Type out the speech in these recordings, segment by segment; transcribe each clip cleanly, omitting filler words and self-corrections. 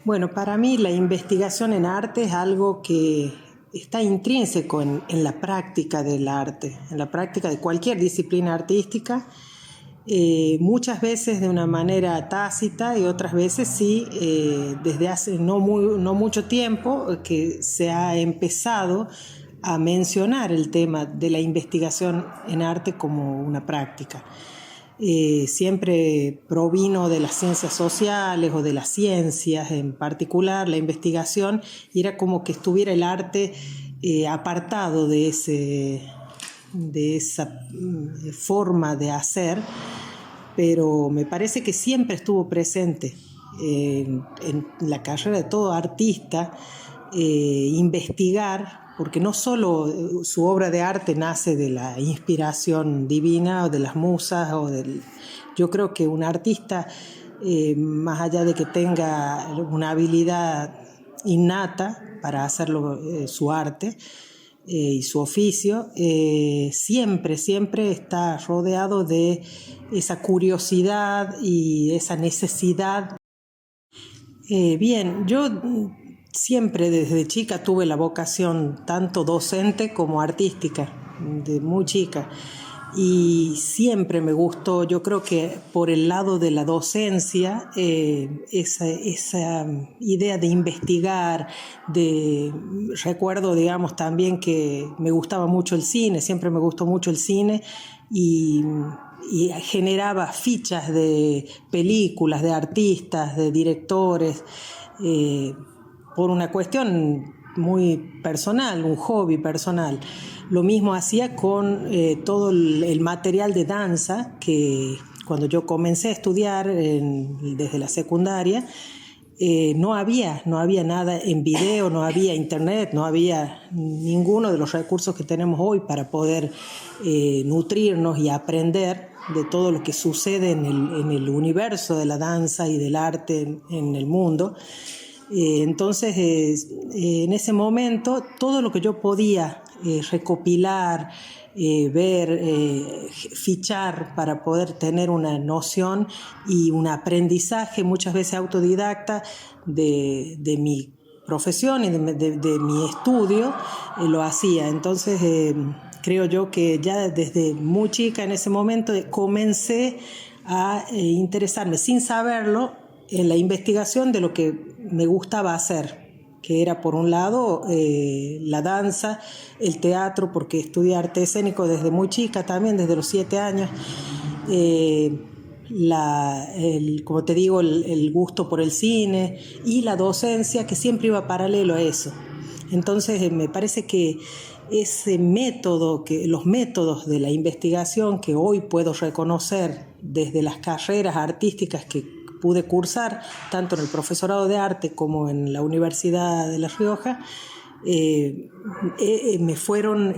Bueno, para mí la investigación en arte es algo que está intrínseco en la práctica del arte, en la práctica de cualquier disciplina artística, muchas veces de una manera tácita y otras veces sí, desde hace no mucho tiempo que se ha empezado a mencionar el tema de la investigación en arte como una práctica. Siempre provino de las ciencias sociales o de las ciencias en particular, la investigación, y era como que estuviera el arte apartado de esa forma de hacer, pero me parece que siempre estuvo presente en la carrera de todo artista, investigar, porque no solo su obra de arte nace de la inspiración divina o de las musas, yo creo que un artista, más allá de que tenga una habilidad innata para hacerlo, su arte, y su oficio, siempre está rodeado de esa curiosidad y esa necesidad. Bien, yo siempre desde chica tuve la vocación tanto docente como artística, de muy chica. Y siempre me gustó, yo creo que por el lado de la docencia, esa idea de investigar, recuerdo, digamos, también que me gustaba mucho el cine, siempre me gustó mucho el cine, y, y generaba fichas de películas, de artistas, de directores, por una cuestión muy personal, un hobby personal. Lo mismo hacía con todo el material de danza que cuando yo comencé a estudiar desde la secundaria, no había nada en video, no había internet, no había ninguno de los recursos que tenemos hoy para poder nutrirnos y aprender de todo lo que sucede en el universo de la danza y del arte en el mundo. Entonces, en ese momento, todo lo que yo podía recopilar, ver, fichar para poder tener una noción y un aprendizaje muchas veces autodidacta de mi profesión y de mi estudio, lo hacía. Entonces, creo yo que ya desde muy chica en ese momento comencé a interesarme sin saberlo en la investigación de lo que me gustaba hacer, que era por un lado la danza, el teatro, porque estudié arte escénico desde muy chica también, desde los 7 años, como te digo, el gusto por el cine y la docencia, que siempre iba paralelo a eso. Entonces me parece que los métodos de la investigación que hoy puedo reconocer desde las carreras artísticas que pude cursar, tanto en el profesorado de arte como en la Universidad de La Rioja, me fueron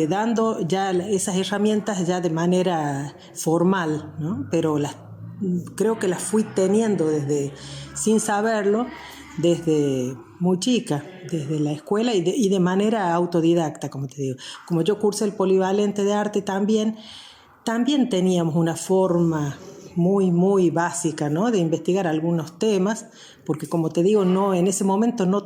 dando ya esas herramientas ya de manera formal, ¿no? Pero creo que las fui teniendo sin saberlo, desde muy chica, desde la escuela y de manera autodidacta, como te digo. Como yo cursé el polivalente de arte también teníamos una forma muy básica, ¿no?, de investigar algunos temas, porque como te digo, en ese momento no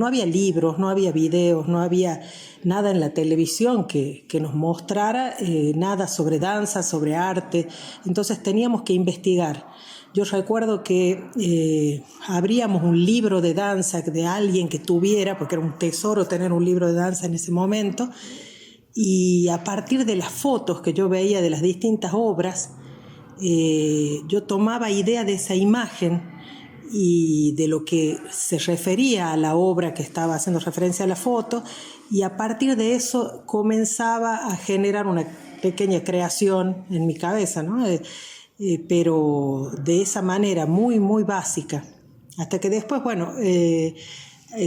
había libros, no había videos, no había nada en la televisión que nos mostrara nada sobre danza, sobre arte. Entonces teníamos que investigar. Yo recuerdo que abríamos un libro de danza de alguien que tuviera, porque era un tesoro tener un libro de danza en ese momento, y a partir de las fotos que yo veía de las distintas obras, yo tomaba idea de esa imagen y de lo que se refería a la obra que estaba haciendo referencia a la foto, y a partir de eso comenzaba a generar una pequeña creación en mi cabeza, ¿no? Pero de esa manera muy básica, hasta que después, bueno,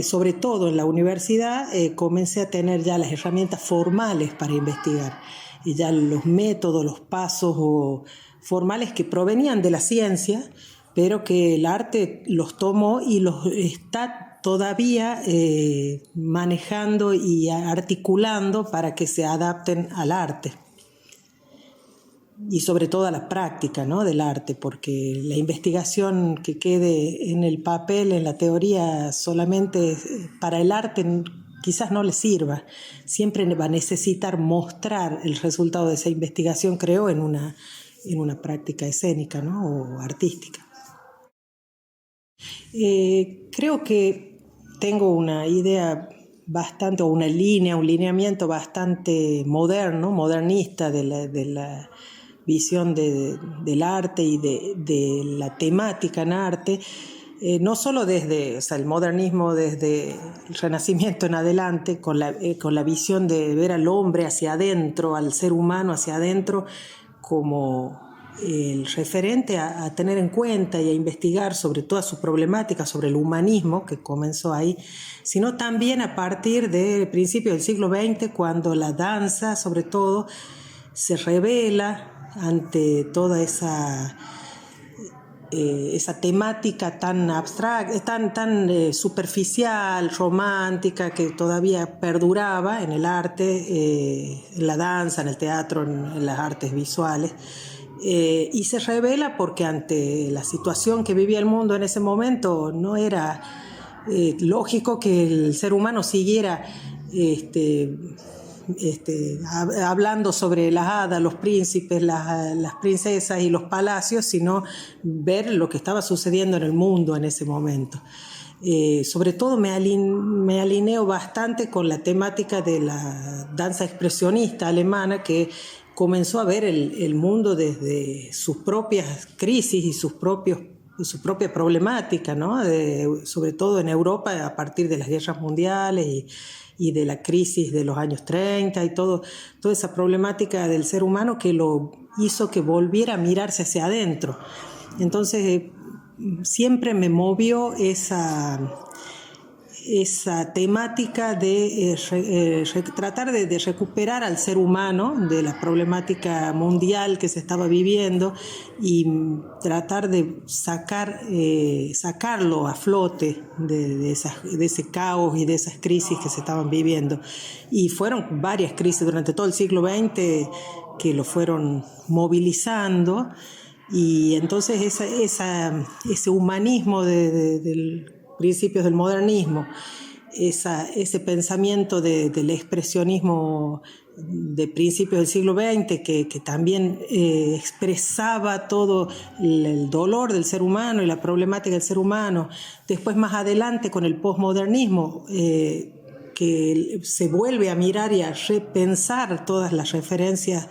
sobre todo en la universidad, comencé a tener ya las herramientas formales para investigar, y ya los métodos, los pasos formales que provenían de la ciencia, pero que el arte los tomó y los está todavía manejando y articulando para que se adapten al arte. y sobre todo a la práctica, ¿no?, del arte, porque la investigación que quede en el papel, en la teoría, solamente para el arte quizás no le sirva. Siempre va a necesitar mostrar el resultado de esa investigación, creo, en una práctica escénica, ¿no?, o artística. Creo que tengo una idea bastante, o una línea, un lineamiento bastante moderno, modernista de la visión del arte y de la temática en arte, no solo desde, o sea, el modernismo desde el Renacimiento en adelante, con la visión de ver al hombre hacia adentro, al ser humano hacia adentro, como el referente a tener en cuenta y a investigar sobre toda su problemática, sobre el humanismo que comenzó ahí, sino también a partir del principio del siglo XX, cuando la danza, sobre todo, se revela ante toda esa temática tan abstracta, tan superficial, romántica, que todavía perduraba en el arte, en la danza, en el teatro, en las artes visuales. Y se revela porque ante la situación que vivía el mundo en ese momento no era lógico que el ser humano siguiera hablando sobre las hadas, los príncipes, las princesas y los palacios, sino ver lo que estaba sucediendo en el mundo en ese momento. Sobre todo me alineo bastante con la temática de la danza expresionista alemana, que comenzó a ver el mundo desde sus propias crisis y su propia problemática, ¿no? Sobre todo en Europa a partir de las guerras mundiales y de la crisis de los años 30 y toda esa problemática del ser humano que lo hizo que volviera a mirarse hacia adentro. Entonces siempre me movió esa temática de tratar de recuperar al ser humano de la problemática mundial que se estaba viviendo y tratar de sacarlo a flote de ese caos y de esas crisis que se estaban viviendo. Y fueron varias crisis durante todo el siglo XX que lo fueron movilizando, y entonces ese humanismo del principios del modernismo, ese pensamiento del expresionismo de principios del siglo XX que también expresaba todo el dolor del ser humano y la problemática del ser humano. Después, más adelante, con el posmodernismo, que se vuelve a mirar y a repensar todas las referencias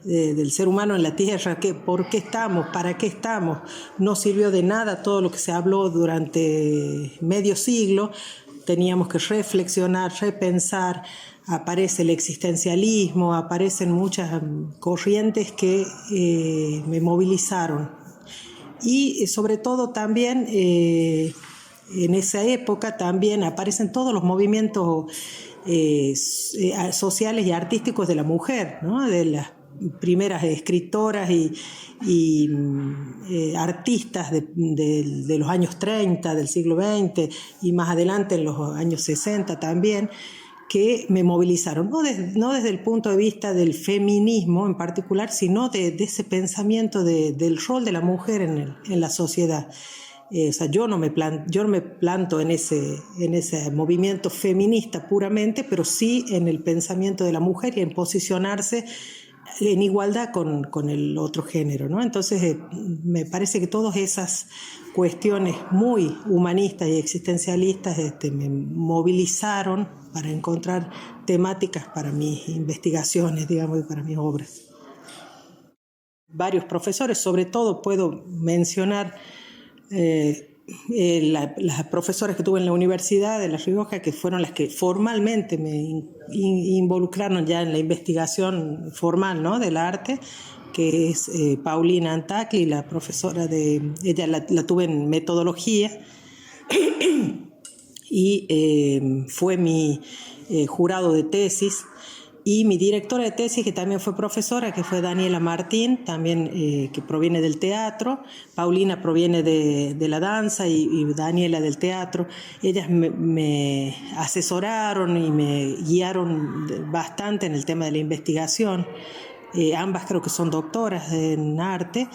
del ser humano en la tierra, por qué estamos, para qué estamos. No sirvió de nada todo lo que se habló durante medio siglo. Teníamos que reflexionar, repensar. Aparece el existencialismo, aparecen muchas corrientes que me movilizaron. Y sobre todo también en esa época también aparecen todos los movimientos sociales y artísticos de la mujer, ¿no? De las primeras escritoras y artistas de los años 30 del siglo XX y más adelante en los años 60 también, que me movilizaron, no desde el punto de vista del feminismo en particular, sino de ese pensamiento del rol de la mujer en la sociedad. O sea, yo no me planto en ese movimiento feminista puramente, pero sí en el pensamiento de la mujer y en posicionarse en igualdad con el otro género, ¿no? Entonces me parece que todas esas cuestiones muy humanistas y existencialistas me movilizaron para encontrar temáticas para mis investigaciones, digamos, y para mis obras. Varios profesores, sobre todo puedo mencionar las profesoras que tuve en la Universidad de La Rioja, que fueron las que formalmente me involucraron ya en la investigación formal, ¿no?, del arte, que es Paulina Antacli, la profesora ella la tuve en metodología y fue mi jurado de tesis. Y mi directora de tesis, que también fue profesora, que fue Daniela Martín, también que proviene del teatro. Paulina proviene de la danza y Daniela del teatro. Ellas me asesoraron y me guiaron bastante en el tema de la investigación, ambas creo que son doctoras en arte,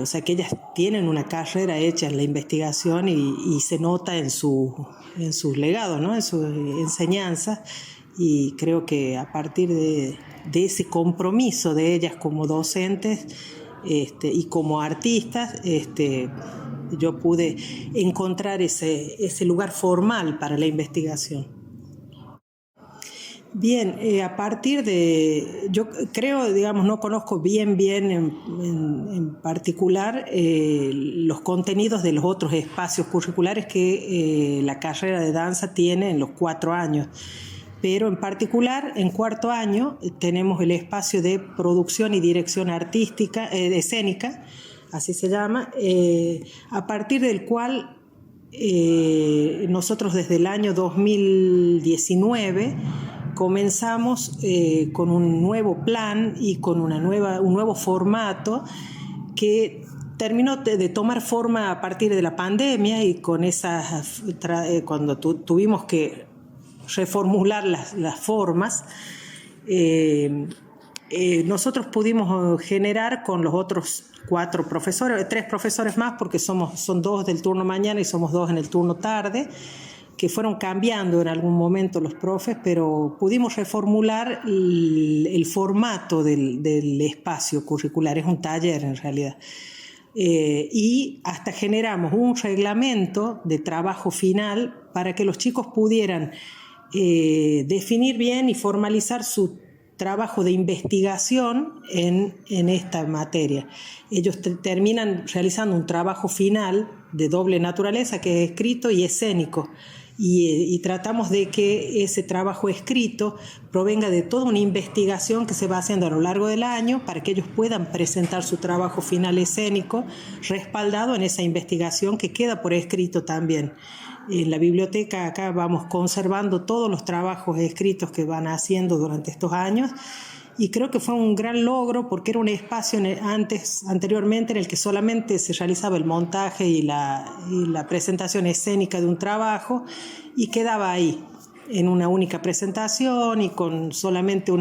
o sea que ellas tienen una carrera hecha en la investigación y se nota en sus legados, ¿no? En sus enseñanzas, y creo que a partir de ese compromiso de ellas como docentes y como artistas, yo pude encontrar ese lugar formal para la investigación. Bien, a partir de, yo creo, digamos, no conozco bien en particular los contenidos de los otros espacios curriculares que la carrera de danza tiene en los 4 años, pero en particular en cuarto año tenemos el espacio de producción y dirección artística, escénica, así se llama, a partir del cual nosotros desde el año 2019 comenzamos con un nuevo plan y con un nuevo formato que terminó de tomar forma a partir de la pandemia, y con cuando tuvimos que reformular las formas, nosotros pudimos generar con los otros 4 profesores, 3 profesores más, porque son 2 del turno mañana y somos 2 en el turno tarde, que fueron cambiando en algún momento los profes, pero pudimos reformular el formato del espacio curricular. Es un taller en realidad. Y hasta generamos un reglamento de trabajo final para que los chicos pudieran definir bien y formalizar su trabajo de investigación en esta materia. Ellos terminan realizando un trabajo final de doble naturaleza, que es escrito y escénico, y tratamos de que ese trabajo escrito provenga de toda una investigación que se va haciendo a lo largo del año para que ellos puedan presentar su trabajo final escénico respaldado en esa investigación que queda por escrito también. En la biblioteca acá vamos conservando todos los trabajos escritos que van haciendo durante estos años, y creo que fue un gran logro porque era un espacio anteriormente en el que solamente se realizaba el montaje y la presentación escénica de un trabajo, y quedaba ahí en una única presentación y con solamente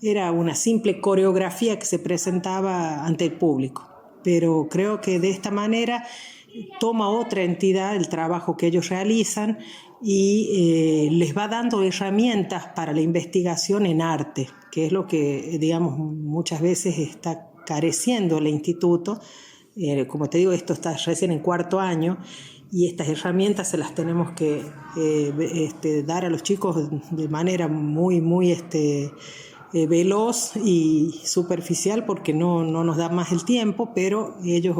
era una simple coreografía que se presentaba ante el público. Pero creo que de esta manera toma otra entidad el trabajo que ellos realizan y les va dando herramientas para la investigación en arte, que es lo que, digamos, muchas veces está careciendo el instituto. Como te digo, esto está recién en cuarto año, y estas herramientas se las tenemos que dar a los chicos de manera muy, muy veloz y superficial, porque no nos da más el tiempo, pero ellos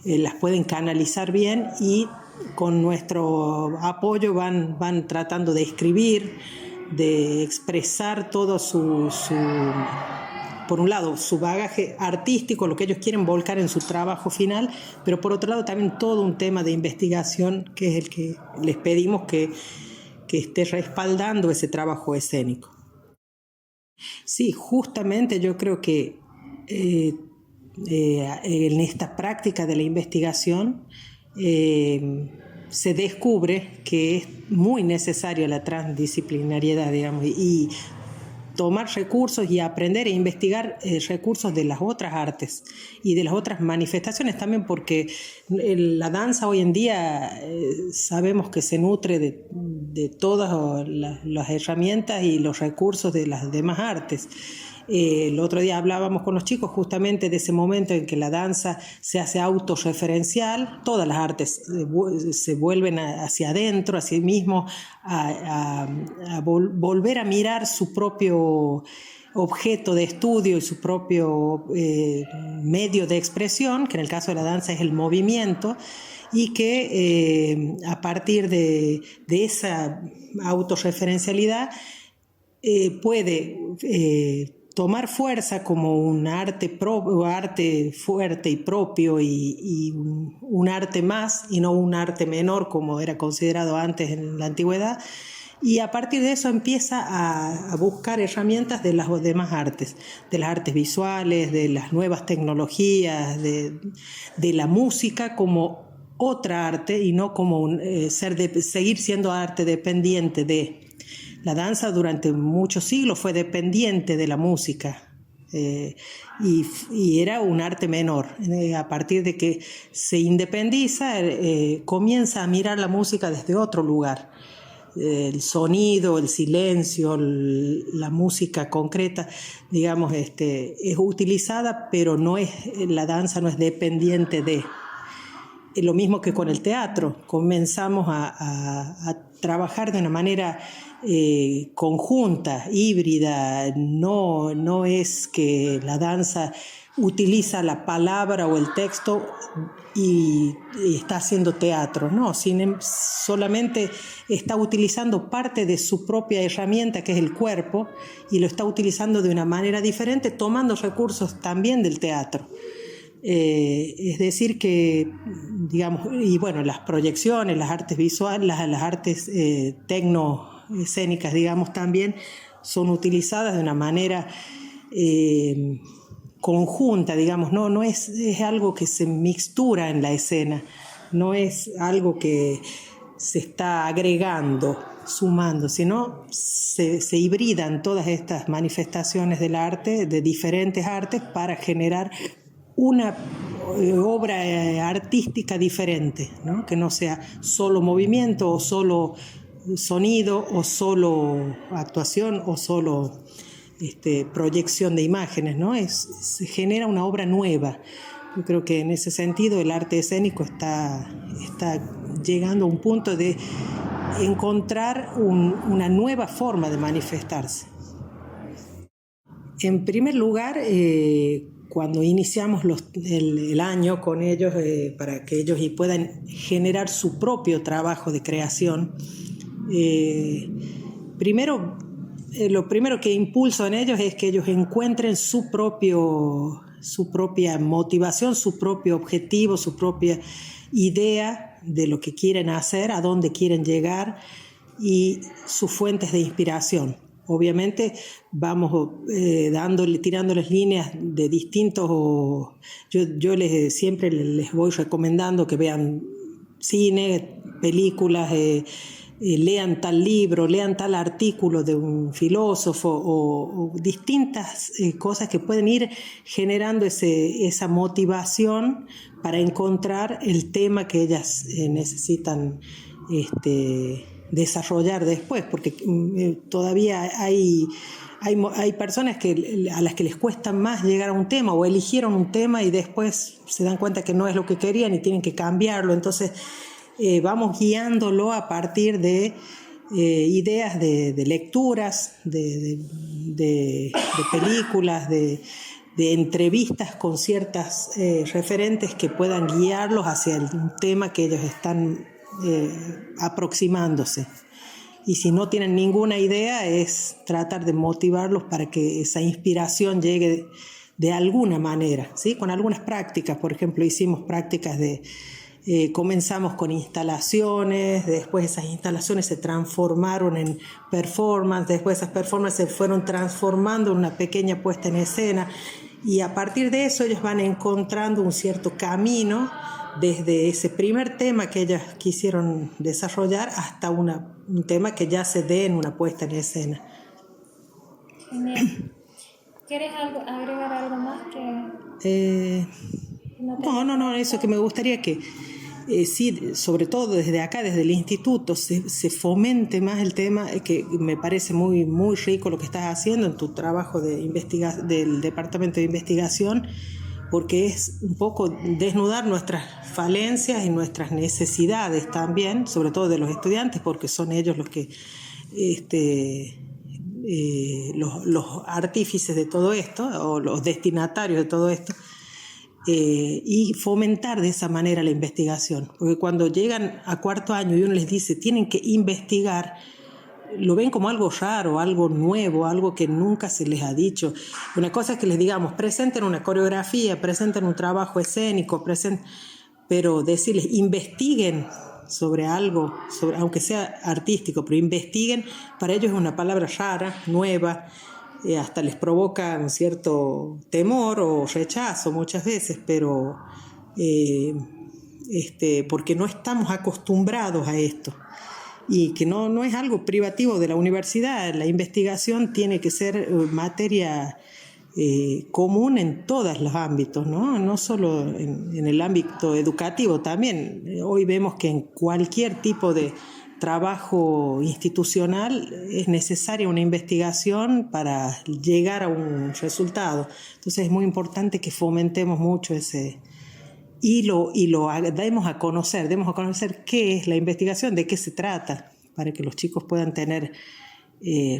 las pueden canalizar bien, y con nuestro apoyo van tratando de escribir, de expresar todo por un lado, su bagaje artístico, lo que ellos quieren volcar en su trabajo final, pero por otro lado también todo un tema de investigación, que es el que les pedimos que esté respaldando ese trabajo escénico. Sí, justamente yo creo que en esta práctica de la investigación se descubre que es muy necesaria la transdisciplinariedad, digamos, y tomar recursos y aprender e investigar recursos de las otras artes y de las otras manifestaciones también, porque la danza hoy en día sabemos que se nutre de todas las herramientas y los recursos de las demás artes. El otro día hablábamos con los chicos justamente de ese momento en que la danza se hace autorreferencial, todas las artes se vuelven hacia adentro, hacia sí mismo, a volver a mirar su propio objeto de estudio y su propio medio de expresión, que en el caso de la danza es el movimiento, y que a partir de esa autorreferencialidad puede tomar fuerza como un arte fuerte y propio, y un arte más y no un arte menor como era considerado antes en la antigüedad, y a partir de eso empieza a buscar herramientas de las demás artes, de las artes visuales, de las nuevas tecnologías, de la música como otra arte y no como seguir siendo arte dependiente de. La danza durante muchos siglos fue dependiente de la música, Y era un arte menor. A partir de que se independiza, comienza a mirar la música desde otro lugar. El sonido, el silencio, la música concreta, digamos, es utilizada, pero la danza no es dependiente de. Es lo mismo que con el teatro. Comenzamos a trabajar de una manera conjunta, híbrida. No es que la danza utiliza la palabra o el texto y está haciendo teatro, no, solamente está utilizando parte de su propia herramienta, que es el cuerpo, y lo está utilizando de una manera diferente, tomando recursos también del teatro. Es decir que, digamos, y bueno, las proyecciones, las artes visuales, las artes tecnoescénicas, digamos, también son utilizadas de una manera conjunta, digamos, no es algo que se mixtura en la escena, no es algo que se está agregando, sumando, sino se hibridan todas estas manifestaciones del arte, de diferentes artes, para generar una obra artística diferente, ¿no? Que no sea solo movimiento o solo sonido o solo actuación o solo proyección de imágenes, ¿no? Se genera una obra nueva. Yo creo que en ese sentido el arte escénico está llegando a un punto de encontrar una nueva forma de manifestarse. En primer lugar, cuando iniciamos el año con ellos, para que ellos puedan generar su propio trabajo de creación, lo primero que impulso en ellos es que ellos encuentren su propia motivación, su propio objetivo, su propia idea de lo que quieren hacer, a dónde quieren llegar y sus fuentes de inspiración. Obviamente vamos tirándoles líneas de distintos. Yo siempre les voy recomendando que vean cine, películas, lean tal libro, lean tal artículo de un filósofo o distintas cosas que pueden ir generando esa motivación para encontrar el tema que ellas necesitan desarrollar después, porque todavía hay personas a las que les cuesta más llegar a un tema, o eligieron un tema y después se dan cuenta que no es lo que querían y tienen que cambiarlo. Entonces vamos guiándolo a partir de ideas de lecturas, de películas, de entrevistas con ciertas referentes que puedan guiarlos hacia el tema que ellos están aproximándose. Y si no tienen ninguna idea, es tratar de motivarlos para que esa inspiración llegue de alguna manera, ¿sí? Con algunas prácticas. Por ejemplo, hicimos prácticas comenzamos con instalaciones, después esas instalaciones se transformaron en performance, después esas performances se fueron transformando en una pequeña puesta en escena, y a partir de eso ellos van encontrando un cierto camino desde ese primer tema que ellas quisieron desarrollar hasta un tema que ya se dé en una puesta en escena. Genial. ¿Quieres agregar algo más que...? No, eso que me gustaría que sí, sobre todo desde acá, desde el instituto, se fomente más el tema, que me parece muy, muy rico lo que estás haciendo en tu trabajo del Departamento de Investigación, porque es un poco desnudar nuestras falencias y nuestras necesidades también, sobre todo de los estudiantes, porque son ellos los que los artífices de todo esto, o los destinatarios de todo esto, y fomentar de esa manera la investigación. Porque cuando llegan a cuarto año y uno les dice tienen que investigar, lo ven como algo raro, algo nuevo, algo que nunca se les ha dicho. Una cosa es que les digamos, presenten una coreografía, presenten un trabajo escénico, pero decirles, investiguen sobre algo, aunque sea artístico, pero investiguen, para ellos es una palabra rara, nueva, hasta les provoca un cierto temor o rechazo muchas veces, pero porque no estamos acostumbrados a esto. Y que no es algo privativo de la universidad. La investigación tiene que ser materia común en todos los ámbitos, ¿no? No solo en el ámbito educativo, también hoy vemos que en cualquier tipo de trabajo institucional es necesaria una investigación para llegar a un resultado. Entonces es muy importante que fomentemos mucho ese y lo demos a conocer qué es la investigación, de qué se trata, para que los chicos puedan tener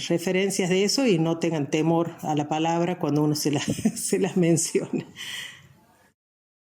referencias de eso y no tengan temor a la palabra cuando uno se las menciona.